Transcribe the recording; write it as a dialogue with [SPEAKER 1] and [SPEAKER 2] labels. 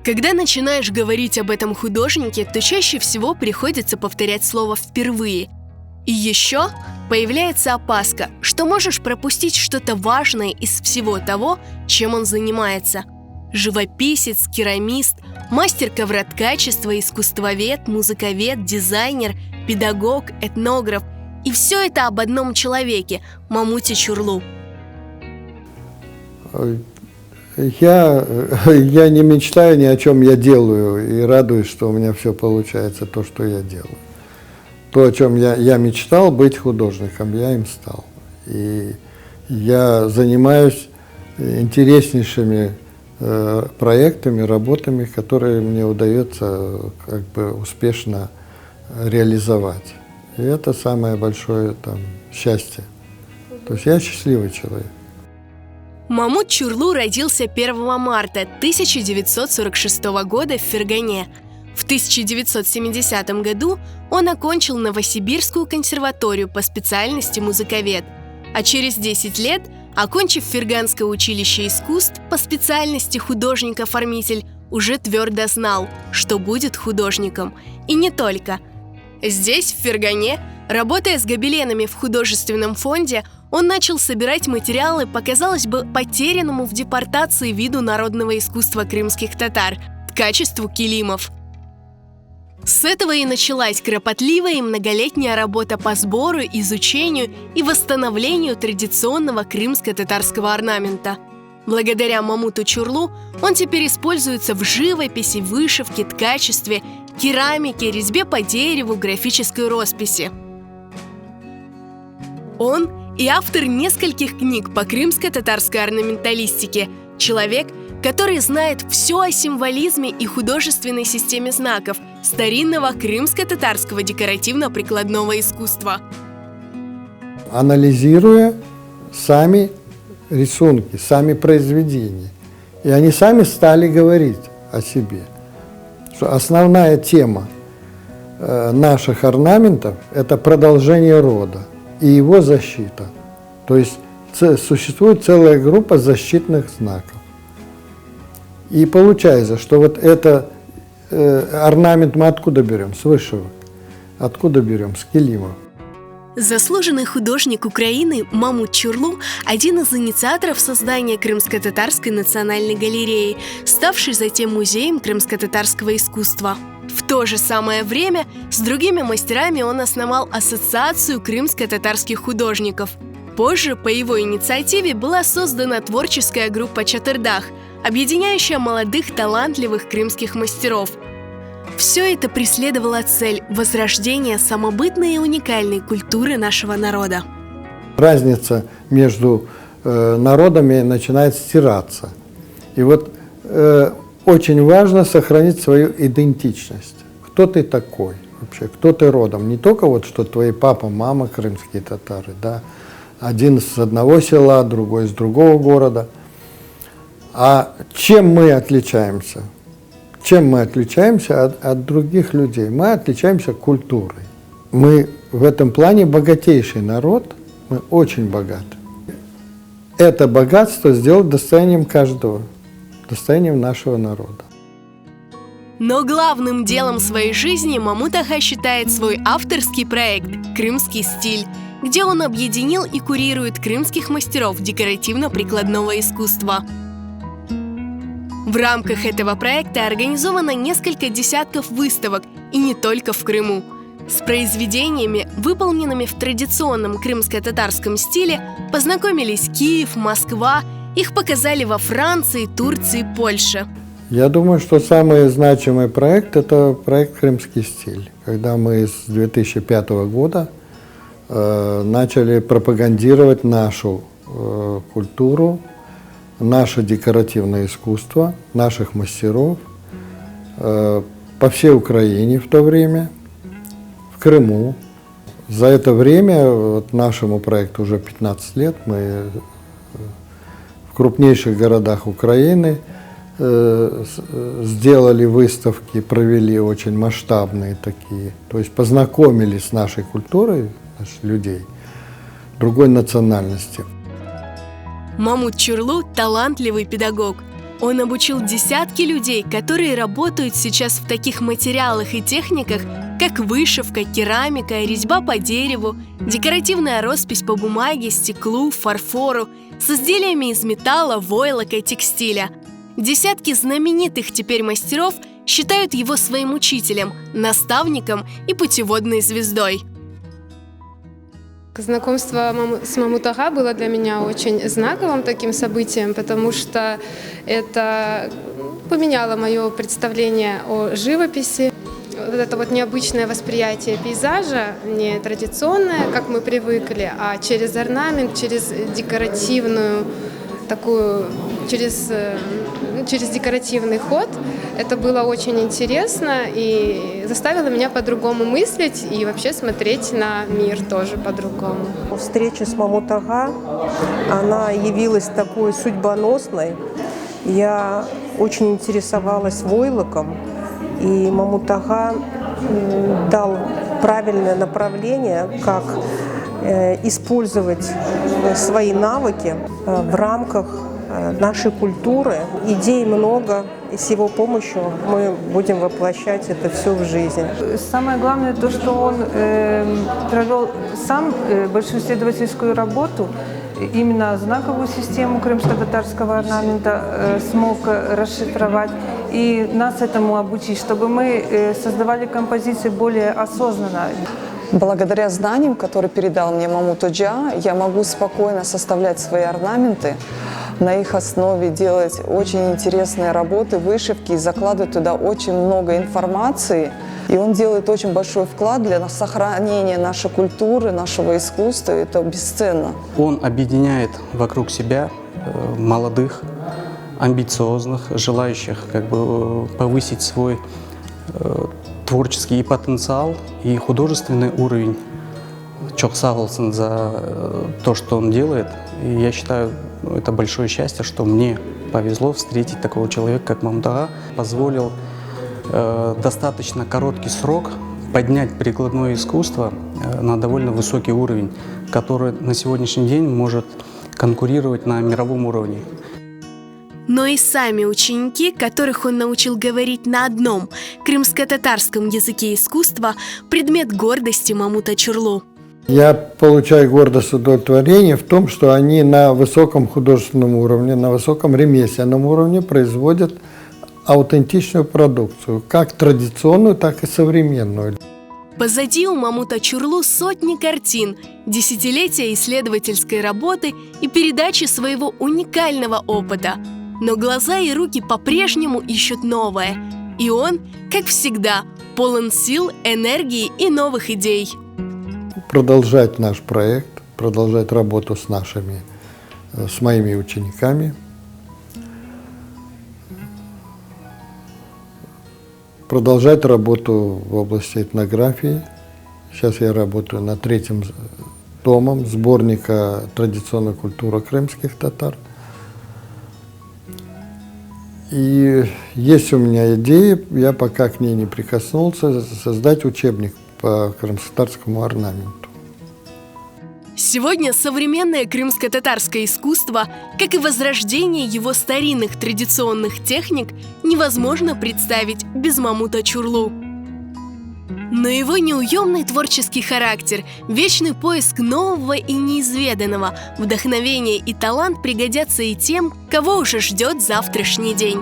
[SPEAKER 1] Когда начинаешь говорить об этом художнике, то чаще всего приходится повторять слово «впервые». И еще появляется опаска, что можешь пропустить что-то важное из всего того, чем он занимается. Живописец, керамист, мастер ковроткачества, искусствовед, музыковед, дизайнер, педагог, этнограф. И все это об одном человеке – Мамуте Чурлу.
[SPEAKER 2] Я не мечтаю ни о чем, я делаю, и радуюсь, что у меня все получается, то, что я делаю. То, о чем я мечтал, быть художником, я им стал. И я занимаюсь интереснейшими проектами, работами, которые мне удается успешно реализовать. И это самое большое счастье. То есть я счастливый человек.
[SPEAKER 1] Мамут Чурлу родился 1 марта 1946 года в Фергане. В 1970 году он окончил Новосибирскую консерваторию по специальности музыковед, а через 10 лет, окончив Ферганское училище искусств по специальности художник-оформитель, уже твердо знал, что будет художником. И не только. Здесь, в Фергане, работая с гобеленами в художественном фонде, он начал собирать материалы по, казалось бы, потерянному в депортации виду народного искусства крымских татар – ткачеству килимов. С этого и началась кропотливая и многолетняя работа по сбору, изучению и восстановлению традиционного крымско-татарского орнамента. Благодаря Мамуту Чурлу он теперь используется в живописи, вышивке, ткачестве, керамике, резьбе по дереву, графической росписи. Он и автор нескольких книг по крымско-татарской орнаменталистике, человек, который знает все о символизме и художественной системе знаков старинного крымско-татарского декоративно-прикладного искусства.
[SPEAKER 2] Анализируя сами рисунки, сами произведения, и они сами стали говорить о себе, что основная тема наших орнаментов – это продолжение рода и его защита. То есть существует целая группа защитных знаков. И получается, что вот это орнамент мы откуда берем? С вышивок. Откуда берем? С килимов.
[SPEAKER 1] Заслуженный художник Украины Мамут Чурлу – один из инициаторов создания Крымско-татарской национальной галереи, ставшей затем музеем крымско-татарского искусства. В то же самое время с другими мастерами он основал Ассоциацию крымско-татарских художников. Позже по его инициативе была создана творческая группа «Чатырдах», объединяющая молодых талантливых крымских мастеров. Все это преследовало цель возрождения самобытной и уникальной культуры нашего народа.
[SPEAKER 2] Разница между народами начинает стираться. И вот очень важно сохранить свою идентичность. Кто ты такой вообще? Кто ты родом? Не только вот, что твои папа, мама крымские татары, да? Один с одного села, другой с другого города. А чем мы отличаемся? Чем мы отличаемся от других людей? Мы отличаемся культурой. Мы в этом плане богатейший народ, мы очень богаты. Это богатство сделать достоянием каждого, достоянием нашего народа.
[SPEAKER 1] Но главным делом своей жизни Мамут Ага считает свой авторский проект «Крымский стиль», где он объединил и курирует крымских мастеров декоративно-прикладного искусства. В рамках этого проекта организовано несколько десятков выставок, и не только в Крыму. С произведениями, выполненными в традиционном крымско-татарском стиле, познакомились Киев, Москва, их показали во Франции, Турции, Польше.
[SPEAKER 2] Я думаю, что самый значимый проект – это проект «Крымский стиль», когда мы с 2005 года начали пропагандировать нашу культуру, наше декоративное искусство, наших мастеров по всей Украине в то время, в Крыму. За это время, вот нашему проекту уже 15 лет, мы в крупнейших городах Украины сделали выставки, провели очень масштабные такие, то есть познакомились с нашей культурой, наших людей другой национальности.
[SPEAKER 1] Мамут Чурлу – талантливый педагог. Он обучил десятки людей, которые работают сейчас в таких материалах и техниках, как вышивка, керамика, резьба по дереву, декоративная роспись по бумаге, стеклу, фарфору, с изделиями из металла, войлока и текстиля. Десятки знаменитых теперь мастеров считают его своим учителем, наставником и путеводной звездой.
[SPEAKER 3] Знакомство с Мамут Ага было для меня очень знаковым таким событием, потому что это поменяло мое представление о живописи. Вот это вот необычное восприятие пейзажа, не традиционное, как мы привыкли, а через орнамент, через декоративную такую, через декоративный ход. Это было очень интересно и заставило меня по-другому мыслить и вообще смотреть на мир тоже по-другому.
[SPEAKER 4] Встреча с Мамут Ага, она явилась такой судьбоносной. Я очень интересовалась войлоком, и Мамут Ага дал правильное направление, как использовать свои навыки в рамках нашей культуры. Идей много, и с его помощью мы будем воплощать это все в жизнь.
[SPEAKER 5] Самое главное то, что он провел сам большую исследовательскую работу, именно знаковую систему крымско-татарского орнамента смог расшифровать и нас этому обучить, чтобы мы создавали композиции более осознанно.
[SPEAKER 6] Благодаря знаниям, которые передал мне Мамут Оджа, я могу спокойно составлять свои орнаменты, на их основе делать очень интересные работы, вышивки, и закладывать туда очень много информации. И он делает очень большой вклад для сохранения нашей культуры, нашего искусства. Это бесценно.
[SPEAKER 7] Он объединяет вокруг себя молодых, амбициозных, желающих повысить свой творческий потенциал и художественный уровень. Çok sağ olsun за то, что он делает. И я считаю, это большое счастье, что мне повезло встретить такого человека, как Мамут Ага. Позволил достаточно короткий срок поднять прикладное искусство на довольно высокий уровень, который на сегодняшний день может конкурировать на мировом уровне.
[SPEAKER 1] Но и сами ученики, которых он научил говорить на одном крымско-татарском языке искусства, предмет гордости Мамута Чурлу.
[SPEAKER 2] Я получаю гордость и удовлетворение в том, что они на высоком художественном уровне, на высоком ремесленном уровне производят аутентичную продукцию, как традиционную, так и современную.
[SPEAKER 1] Позади у Мамута Чурлу сотни картин, десятилетия исследовательской работы и передачи своего уникального опыта. Но глаза и руки по-прежнему ищут новое. И он, как всегда, полон сил, энергии и новых идей.
[SPEAKER 2] Продолжать наш проект, продолжать работу с моими учениками, продолжать работу в области этнографии. Сейчас я работаю над 3-м томом сборника «Традиционная культура крымских татар». И есть у меня идея, я пока к ней не прикоснулся, создать учебник по крымско-татарскому орнаменту.
[SPEAKER 1] Сегодня современное крымско-татарское искусство, как и возрождение его старинных традиционных техник, невозможно представить без Мамута Чурлу. Но его неуемный творческий характер, вечный поиск нового и неизведанного, вдохновение и талант пригодятся и тем, кого уже ждет завтрашний день.